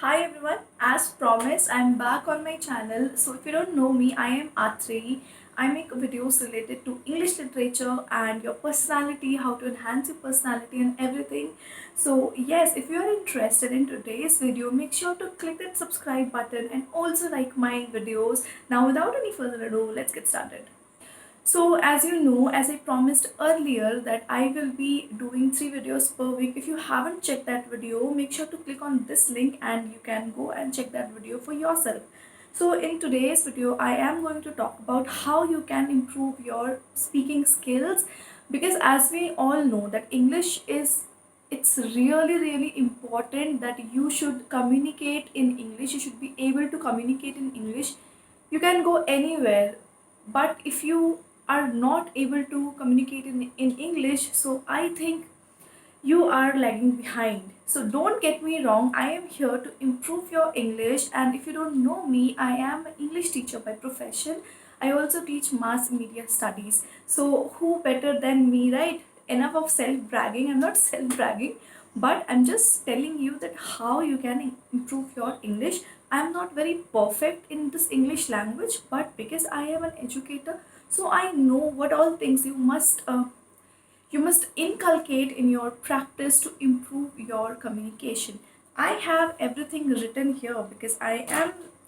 Hi everyone, as promised, I'm back on my channel. So if you don't know me, I am Atreyi. I make videos related to English literature and your personality, how to enhance your personality and everything. So yes, if you are interested in today's video, make sure to click that subscribe button and also like my videos. Now without any further ado, let's get started. So as you know, as I promised earlier that I will be doing 3 videos per week. If you haven't checked that video, make sure to click on this link and you can go and check that video for yourself. So in today's video, I am going to talk about how you can improve your speaking skills, because as we all know that English is, it's really important that you should communicate in English. You should be able to communicate in English. You can go anywhere, but if you are not able to communicate in English, so I think you are lagging behind. So don't get me wrong, I am here to improve your English. And if you don't know me, I am an English teacher by profession. I also teach mass media studies. So who better than me, right? Enough of self bragging. I'm not self bragging, but I'm just telling you that how you can improve your English. I'm not very perfect in this English language, but because I am an educator, so I know what all things you must inculcate in your practice to improve your communication. I have everything written here because I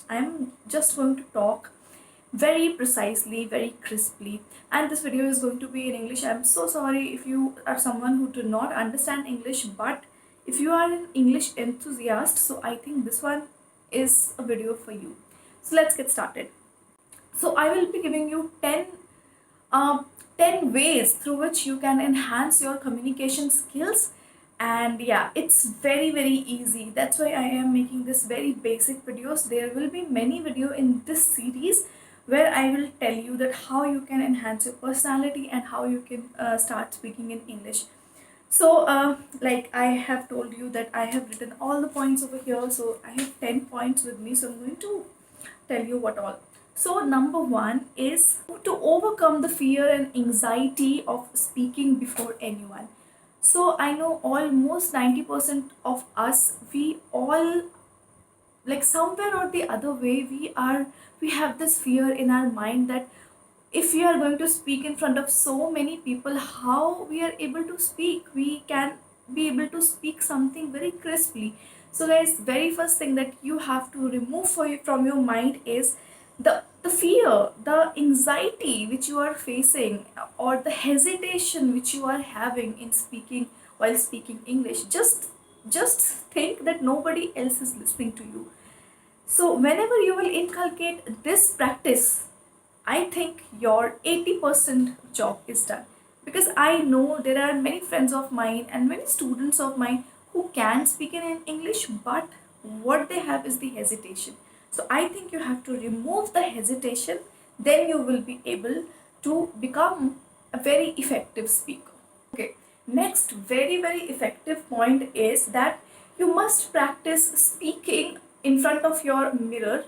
am just going to talk very precisely, very crisply, and this video is going to be in English. I'm so sorry if you are someone who do not understand English, but if you are an English enthusiast, so I think this one is a video for you. So let's get started. So I will be giving you um, 10 ways through which you can enhance your communication skills. And yeah, it's very easy. That's why I am making this very basic videos. There will be many video in this series where I will tell you that how you can enhance your personality and how you can start speaking in English. So like I have told you that I have written all the points over here. So I have 10 points with me, so I'm going to tell you what all. So, number one is to overcome the fear and anxiety of speaking before anyone. So, I know almost 90% of us, we all, like somewhere or the other way, we have this fear in our mind that if we are going to speak in front of so many people, how we are able to speak, we can be able to speak something very crisply. So guys, very first thing that you have to remove from your mind is the fear, the anxiety which you are facing, or the hesitation which you are having in speaking while speaking English. Just think that nobody else is listening to you. So whenever you will inculcate this practice, I think your 80% job is done. Because I know there are many friends of mine and many students of mine who can speak in English, but what they have is the hesitation. So I think you have to remove the hesitation, then you will be able to become a very effective speaker. Okay, next very effective point is that you must practice speaking in front of your mirror,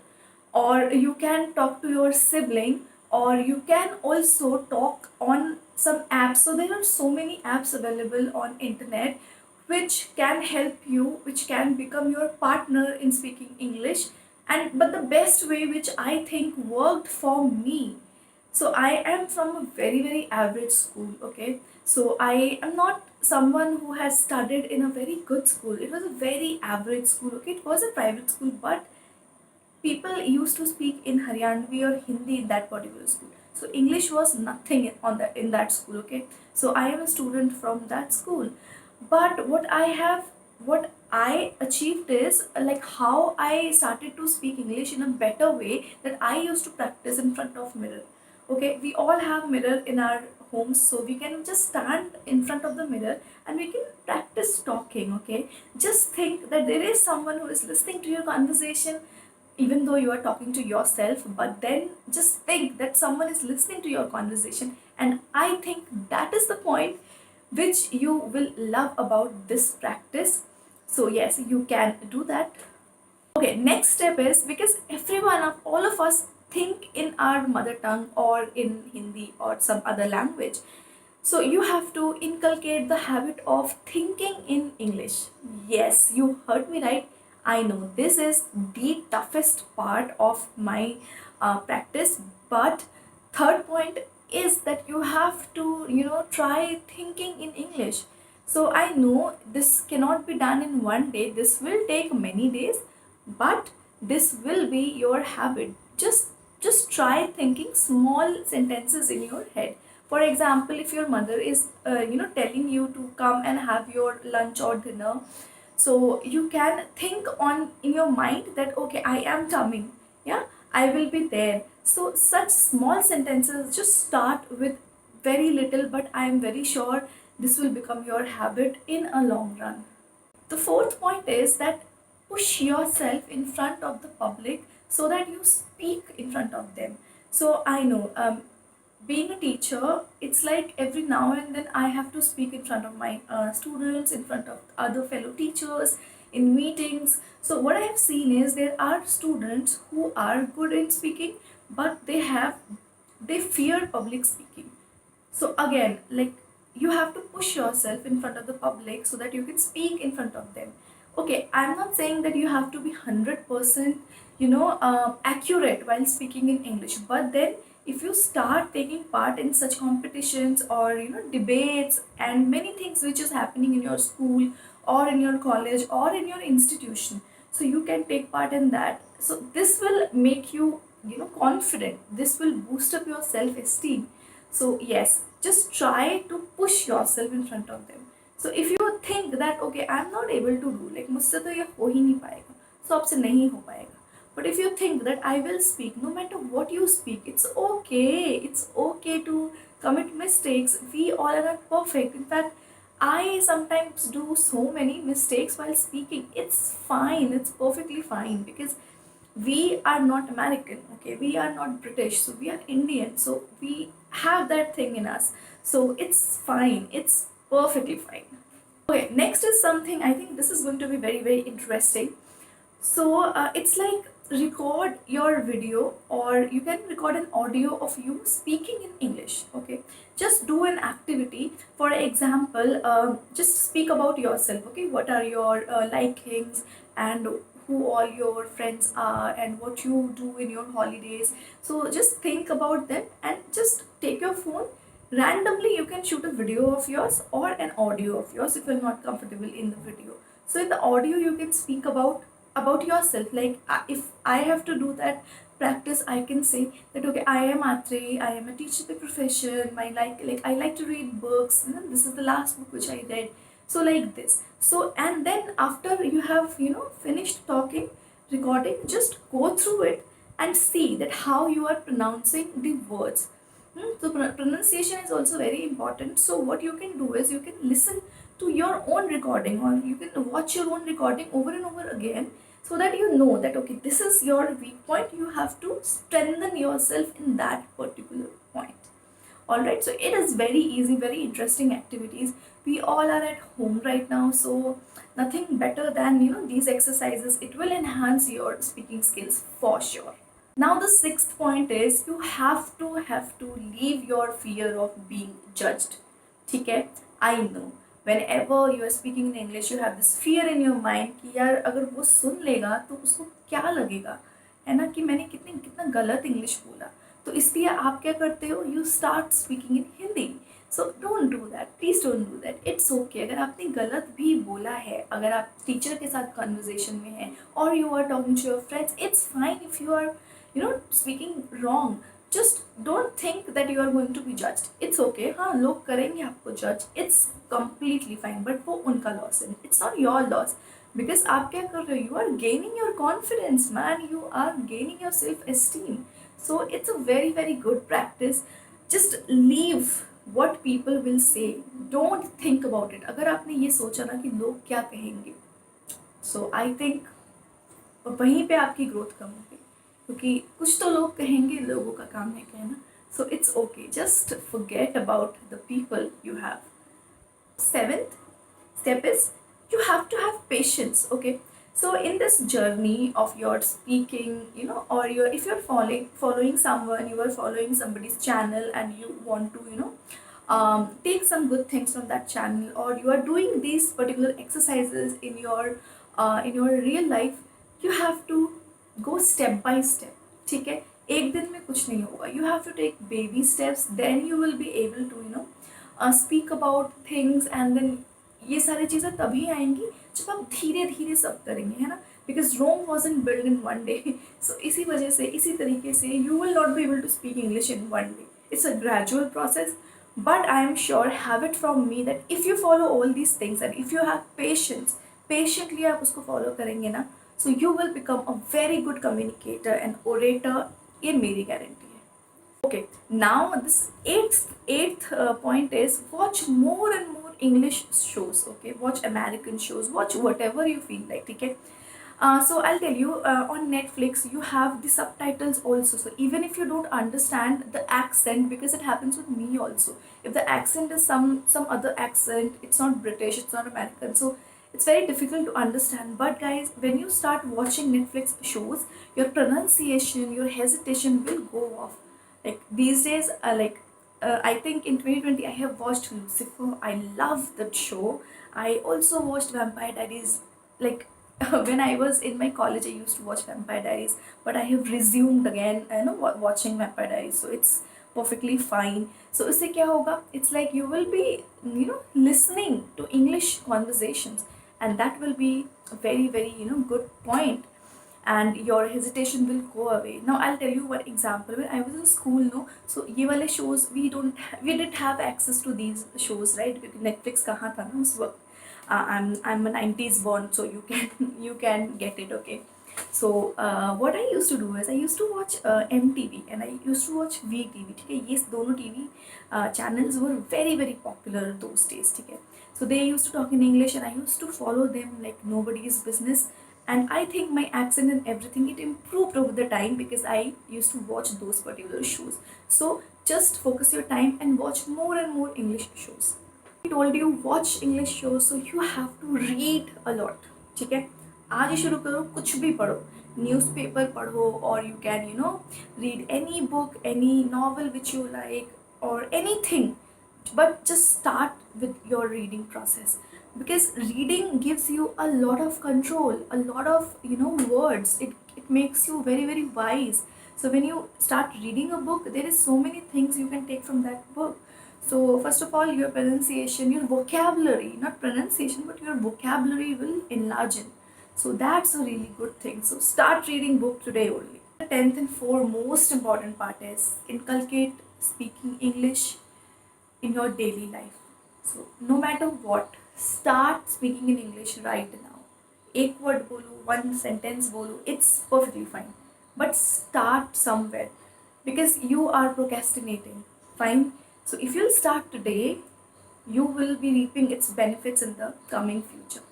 or you can talk to your sibling, or you can also talk on some apps. So there are so many apps available on internet which can help you, which can become your partner in speaking English. And but the best way which I think worked for me, so I am from a very average school. Okay, so I am not someone who has studied in a very good school. It was a very average school. Okay, it was a private school, but people used to speak in Haryanvi or Hindi in that particular school. So English was nothing in that school. Okay, so I am a student from that school, but what I achieved is like how I started to speak English in a better way, that I used to practice in front of mirror. Okay, we all have mirror in our homes, so we can just stand in front of the mirror and we can practice talking. Okay, just think that there is someone who is listening to your conversation, even though you are talking to yourself, but then just think that someone is listening to your conversation. And I think that is the point which you will love about this practice. So yes, you can do that. Okay, next step is, because everyone of all of us think in our mother tongue or in Hindi or some other language. So you have to inculcate the habit of thinking in English. Yes, you heard me right. I know this is the toughest part of my practice, but third point is that you have to, try thinking in English. So I know this cannot be done in one day. This will take many days, but this will be your habit. Just try thinking small sentences in your head. For example, if your mother is telling you to come and have your lunch or dinner, so you can think on in your mind that okay, I am coming, yeah, I will be there. So such small sentences, just start with very little, but I am very sure this will become your habit in a long run. The fourth point is that push yourself in front of the public so that you speak in front of them. So I know, being a teacher, it's like every now and then I have to speak in front of my students, in front of other fellow teachers, in meetings. So what I have seen is there are students who are good in speaking, but they fear public speaking. So again, like, you have to push yourself in front of the public so that you can speak in front of them. Okay, I'm not saying that you have to be 100% accurate while speaking in English, but then if you start taking part in such competitions or debates and many things which is happening in your school or in your college or in your institution, so you can take part in that. So this will make you confident. This will boost up your self esteem. So yes, just try to push yourself in front of them. So if you think that okay, I'm not able to do, like मुझसे तो ये हो ही नहीं पाएगा, so आपसे नहीं हो पाएगा. But if you think that I will speak, no matter what you speak, it's okay. It's okay to commit mistakes. We all are not perfect. In fact, I sometimes do so many mistakes while speaking. It's fine. It's perfectly fine because we are not American, okay? We are not British, so we are Indian. So we have that thing in us. So it's fine. It's perfectly fine. Okay, next is something I think this is going to be very, very interesting. So it's like record your video, or you can record an audio of you speaking in English. Okay, just do an activity. For example, just speak about yourself. Okay, what are your likings, and who all your friends are, and what you do in your holidays. So just think about them and just take your phone. Randomly, you can shoot a video of yours or an audio of yours if you're not comfortable in the video. So in the audio, you can speak about yourself. Like if I have to do that practice, I can say that okay, I am Atre, I am a teacher by profession, my like I like to read books, this is the last book which I read. So like this. So and then after you have finished talking, recording, just go through it and see that how you are pronouncing the words. So pronunciation is also very important. So what you can do is you can listen to your own recording, or you can watch your own recording over and over again, so that you know that okay, this is your weak point. You have to strengthen yourself in that particular point. All right, so it is very easy, very interesting activities. We all are at home right now, so nothing better than these exercises. It will enhance your speaking skills for sure. Now the sixth point is you have to leave your fear of being judged. ठीक है? I know. Whenever you are speaking in English, you have this fear in your mind कि यार अगर वो सुन लेगा तो उसको क्या लगेगा, है ना, कि मैंने कितना गलत इंग्लिश बोला. तो इसलिए आप क्या करते हो, you start speaking in Hindi. So don't do that, please don't do that. It's okay अगर आपने गलत भी बोला है, अगर आप टीचर के साथ कन्वर्जेशन में हैं और you are talking to your friends, it's fine if you are speaking wrong. Just don't think that you are going to be judged. It's okay. हाँ, लोग करेंगे आपको judge. It's completely fine. But वो उनका loss है. It's not your loss. Because आप क्या कर रहे हो? You are gaining your confidence, man. You are gaining your self-esteem. So it's a very, very good practice. Just leave what people will say. Don't think about it. अगर आपने ये सोचा ना कि लोग क्या कहेंगे, so I think वहीं पे आपकी ग्रोथ कम होगी, क्योंकि कुछ तो लोग कहेंगे, लोगों का काम है कहना. So it's okay, just forget about the people you have. Seventh step is you have to have patience. Okay, so in this journey of your speaking, or if you're following someone, you are following somebody's channel and you want to take some good things from that channel, or you are doing these particular exercises in your in your real life, you have to go step by step. ठीक है, एक दिन में कुछ नहीं होगा. You have to take baby steps, then you will be able to speak about things, and then ये सारी चीज़ें तभी आएंगी जब आप धीरे धीरे सब करेंगे, है ना. Because Rome wasn't build in one day. So इसी वजह से, इसी तरीके से you will not be able to speak English in one day. It's a gradual process, but I am sure, have it from me, that if you follow all these things and if you have patience, patiently आप उसको follow करेंगे ना, so you will become a very good communicator and orator. ये मेरी guarantee है. Okay, now this eighth point is watch more and more English shows. Okay, watch American shows, watch whatever you feel like. ठीक है. So I'll tell you, on Netflix you have the subtitles also. So even if you don't understand the accent, because it happens with me also, if the accent is some other accent, it's not British, it's not American, so it's very difficult to understand. But guys, when you start watching Netflix shows, your pronunciation, your hesitation will go off. Like these days, I think in 2020 I have watched Lucifer. I love that show. I also watched Vampire Diaries. Like when I was in my college, I used to watch Vampire Diaries, but I have resumed again, watching Vampire Diaries. So it's perfectly fine. So usse kya hoga? It's like you will be, listening to English conversations, and that will be a very, very, good point, and your hesitation will go away. Now I'll tell you one example. When I was in school, no, so ye wale shows we didn't have access to these shows, right? Because Netflix kahan tha na us waqt. I'm a 90s born, so you can you can get it. Okay, so what I used to do is I used to watch MTV and I used to watch VTV. ठीक है, ये दोनों TV channels were very very popular those days. ठीक है, so they used to talk in English and I used to follow them like nobody's business. And I think my accent and everything, it improved over the time because I used to watch those particular shows. So just focus your time and watch more and more English shows. I told you watch English shows, so you have to read a lot. ठीक है, आज ही शुरू करो, कुछ भी पढ़ो, newspaper पढ़ो, और you can read any book, any novel which you like, or anything, but just start with your reading process, because reading gives you a lot of control, a lot of words. It makes you very very wise. So when you start reading a book, there is so many things you can take from that book. So first of all, your pronunciation, your vocabulary, not pronunciation, but your vocabulary will enlarge. So that's a really good thing. So start reading book today only. The 10th and most important part is inculcate speaking English in your daily life. So no matter what, start speaking in English right now. एक word बोलो, one sentence बोलो, it's perfectly fine. But start somewhere, because you are procrastinating. Fine. So if you'll start today, you will be reaping its benefits in the coming future.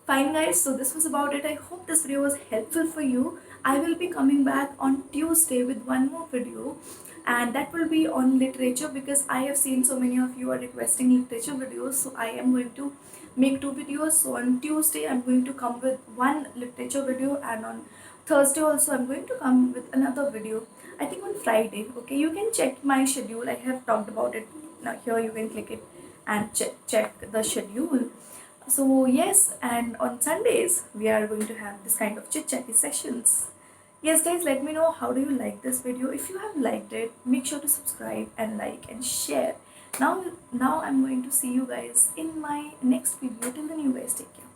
Fine guys, so this was about it. I hope this video was helpful for you. I will be coming back on Tuesday with one more video, and that will be on literature, because I have seen so many of you are requesting literature videos. So I am going to make 2 videos. So on Tuesday I'm going to come with one literature video, and on Thursday also I'm going to come with another video. I think on Friday. Okay, you can check my schedule. I have talked about it. Now here you can click it and check the schedule. So yes, and on Sundays we are going to have this kind of chit chatty sessions. Yes guys, let me know how do you like this video. If you have liked it, make sure to subscribe and like and share. Now I'm going to see you guys in my next video. Till then, you guys take care.